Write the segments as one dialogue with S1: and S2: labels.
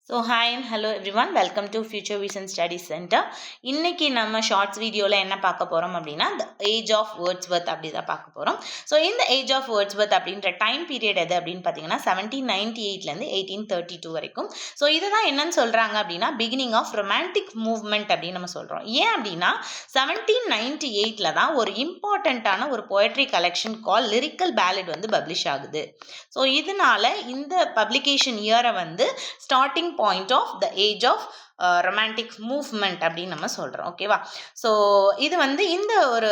S1: So hi and hello everyone, welcome to future vision study centre. இன்றைக்கி நம்ம shorts வீடியோவில் என்ன பார்க்க போகிறோம் அப்படின்னா, த ஏஜ் ஆஃப் வேர்ட்ஸ்வொர்த் அப்படி தான் பார்க்க போகிறோம். ஸோ இந்த ஏஜ் ஆஃப் வேர்ட்ஸ்வொர்த் அப்படின்ற டைம் பீரியட் எது அப்படின்னு பார்த்தீங்கன்னா 1798 1832 வரைக்கும். ஸோ இதை தான் என்னன்னு சொல்கிறாங்க அப்படின்னா பிகினிங் ஆஃப் ரொமான்டிக் மூவ்மெண்ட் அப்படின்னு நம்ம சொல்கிறோம். ஏன் அப்படின்னா 1798 தான் ஒரு இம்பார்ட்டண்ட்டான ஒரு poetry collection called lyrical ballad வந்து பப்ளிஷ் ஆகுது. ஸோ இதனால இந்த பப்ளிகேஷன் இயரை வந்து starting point of the age of romantic movement அப்படின்னு நம்ம சொல்கிறோம். ஓகேவா? ஸோ இது வந்து இந்த ஒரு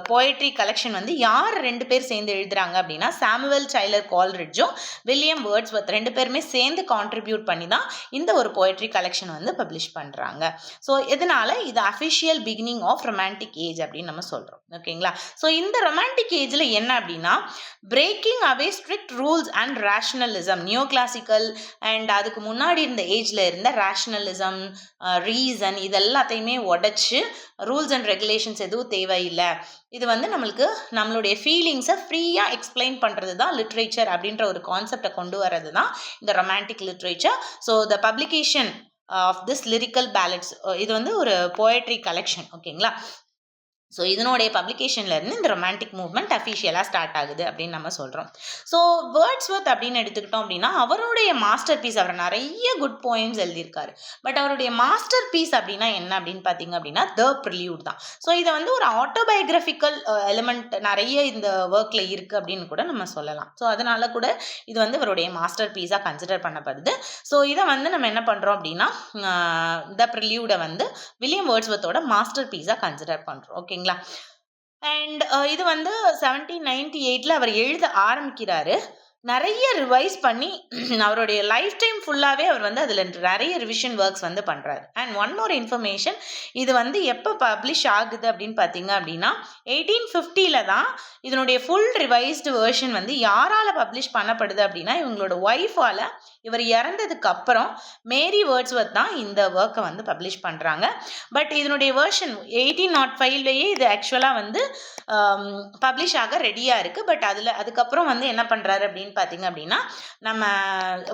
S1: போயட்ரி கலெக்ஷன் வந்து யார் ரெண்டு பேர் சேர்ந்து எழுதுறாங்க அப்படின்னா சாமுவல் டைலர் கால்ரிட்ஜும் வில்லியம் வேர்ட்ஸ்வொர்த் ரெண்டு பேருமே சேர்ந்து கான்ட்ரிபியூட் பண்ணி தான் இந்த ஒரு போயட்ரி கலெக்ஷன் வந்து பப்ளிஷ் பண்ணுறாங்க. ஸோ இதனால இது official beginning of romantic age அப்படின்னு நம்ம சொல்கிறோம். ஓகேங்களா? ஸோ இந்த ரொமான்டிக் ஏஜில் என்ன அப்படின்னா breaking away strict rules and rationalism, neo classical and அதுக்கு முன்னாடி இருந்த ஏஜில் இருந்த ரேஷனலிசம், ரீசன், இது எல்லாத்தையுமே உடைச்சு ரூல்ஸ் அண்ட் ரெகுலேஷன்ஸ் எதுவும் தேவையில்லை, இது வந்து நம்மளுடைய ஃபீலிங்ஸை ஃப்ரீயாக எக்ஸ்பிளைன் பண்ணுறது தான் லிட்ரேச்சர் அப்படின்ற ஒரு கான்செப்டை கொண்டு வர்றது தான் இந்த romantic literature. So the publication of this lyrical ballads, இது வந்து ஒரு போயட்ரி கலெக்ஷன். ஓகேங்களா? ஸோ இதனுடைய பப்ளிகேஷன்லேருந்து இந்த ரொமான்டிக் மூவ்மெண்ட் அஃபிஷியலாக ஸ்டார்ட் ஆகுது அப்படின்னு நம்ம சொல்கிறோம். ஸோ வேர்ட்ஸ்வொர்த் அப்படின்னு எடுத்துக்கிட்டோம் அப்படின்னா அவருடைய மாஸ்டர் பீஸ், அவர் நிறைய குட் போயம்ஸ் எழுதியிருக்காரு. பட் அவருடைய மாஸ்டர் பீஸ் அப்படின்னா என்ன அப்படின்னு பார்த்தீங்க அப்படின்னா த ப்ரில்யூட் தான். ஸோ இதை வந்து ஒரு ஆட்டோபயோகிராஃபிக்கல் எலிமெண்ட் நிறைய இந்த ஒர்க்கில் இருக்குது அப்படின்னு கூட நம்ம சொல்லலாம். ஸோ அதனால கூட இது வந்து இவருடைய மாஸ்டர் பீஸாக கன்சிடர் பண்ணப்படுது. ஸோ இதை வந்து நம்ம என்ன பண்ணுறோம் அப்படின்னா த ப்ரில்யூடை வந்து வில்லியம் வேர்ட்ஸ்வொர்த்தோட மாஸ்டர் பீஸாக கன்சிடர் பண்ணுறோம். ஓகே. அண்ட் இது வந்து 1798 அவர் எழுத ஆரம்பிக்கிறாரு. நிறைய ரிவைஸ் பண்ணி அவருடைய லைஃப் டைம் ஃபுல்லாகவே அவர் வந்து அதில் நிறைய ரிவிஷன் ஒர்க்ஸ் வந்து பண்ணுறாரு. அண்ட் ஒன் மோர் இன்ஃபர்மேஷன், இது வந்து எப்போ பப்ளிஷ் ஆகுது அப்படின்னு பார்த்தீங்க அப்படின்னா 1850 தான் இதனுடைய ஃபுல் ரிவைஸ்டு வேர்ஷன் வந்து யாரால் பப்ளிஷ் பண்ணப்படுது அப்படின்னா இவங்களோட ஒய்ஃபால். இவர் இறந்ததுக்கு அப்புறம் மேரி வேர்ட்ஸ்வொர்த் தான் இந்த ஒர்க்கை வந்து பப்ளிஷ் பண்ணுறாங்க. பட் இதனுடைய வேர்ஷன் 1805 இது ஆக்சுவலாக வந்து பப்ளிஷ் ஆக ரெடியாக இருக்குது. பட் அதுக்கப்புறம் வந்து என்ன பண்ணுறாரு அப்படின்னு பார்த்தீங்க அப்படின்னா நம்ம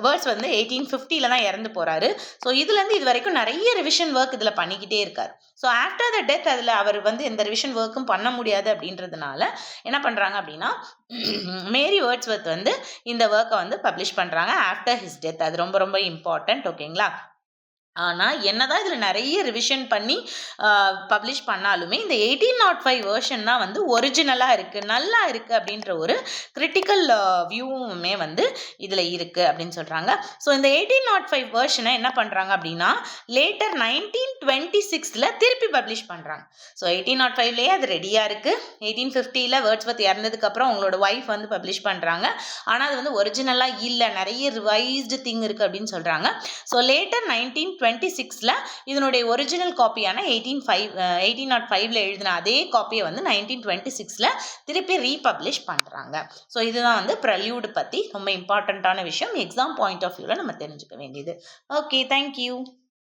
S1: வேர்ட்ஸ் வந்து 1850 தான் இறந்து போகிறாரு. ஸோ இதுலேருந்து இது வரைக்கும் நிறைய ரிவிஷன் ஒர்க் இதில் பண்ணிக்கிட்டே இருக்கார். ஸோ ஆஃப்டர் த டெத் அதில் அவர் வந்து எந்த ரிவிஷன் ஒர்க்கும் பண்ண முடியாது அப்படின்றதுனால என்ன பண்ணுறாங்க அப்படின்னா மேரி வேர்ட்ஸ்வொர்த் வந்து இந்த ஒர்க்கை வந்து பப்ளிஷ் பண்ணுறாங்க ஆஃப்டர் ஹிஸ் டெத். அது ரொம்ப ரொம்ப இம்பார்ட்டன்ட். ஓகேங்களா? ஆனால் என்னதான் இதில் நிறைய ரிவிஷன் பண்ணி பப்ளிஷ் பண்ணாலுமே இந்த 1805 வேர்ஷன் தான் வந்து ஒரிஜினலாக இருக்குது, நல்லா இருக்குது அப்படின்ற ஒரு கிரிட்டிக்கல் வியூவுமே வந்து இதில் இருக்குது அப்படின்னு சொல்கிறாங்க. ஸோ இந்த 1805 வேர்ஷனை என்ன பண்ணுறாங்க அப்படின்னா லேட்டர் 1926 திருப்பி பப்ளிஷ் பண்ணுறாங்க. ஸோ 1805 அது ரெடியாக இருக்குது. 1850 வேர்ட்ஸ்வொர்த் இறந்ததுக்கப்புறம் அவங்களோட ஒய்ஃப் வந்து பப்ளிஷ் பண்ணுறாங்க. ஆனால் அது வந்து ஒரிஜினலாக இல்லை, நிறைய ரிவைஸ்டு திங் இருக்குது அப்படின்னு சொல்கிறாங்க. ஸோ லேட்டர் 1926 இதனுடைய ஒரிஜினல் காப்பியான 1805 எழுதின அதே காப்பியை வந்து 1926 திருப்பி ரீபப்ளிஷ் பண்ணுறாங்க. ஸோ இதுதான் வந்து ப்ரெல்யூட் பற்றி ரொம்ப இம்பார்ட்டண்ட்டான விஷயம், எக்ஸாம் பாயிண்ட் ஆஃப் வியூவில் நம்ம தெரிஞ்சுக்க வேண்டியது. Okay, thank you.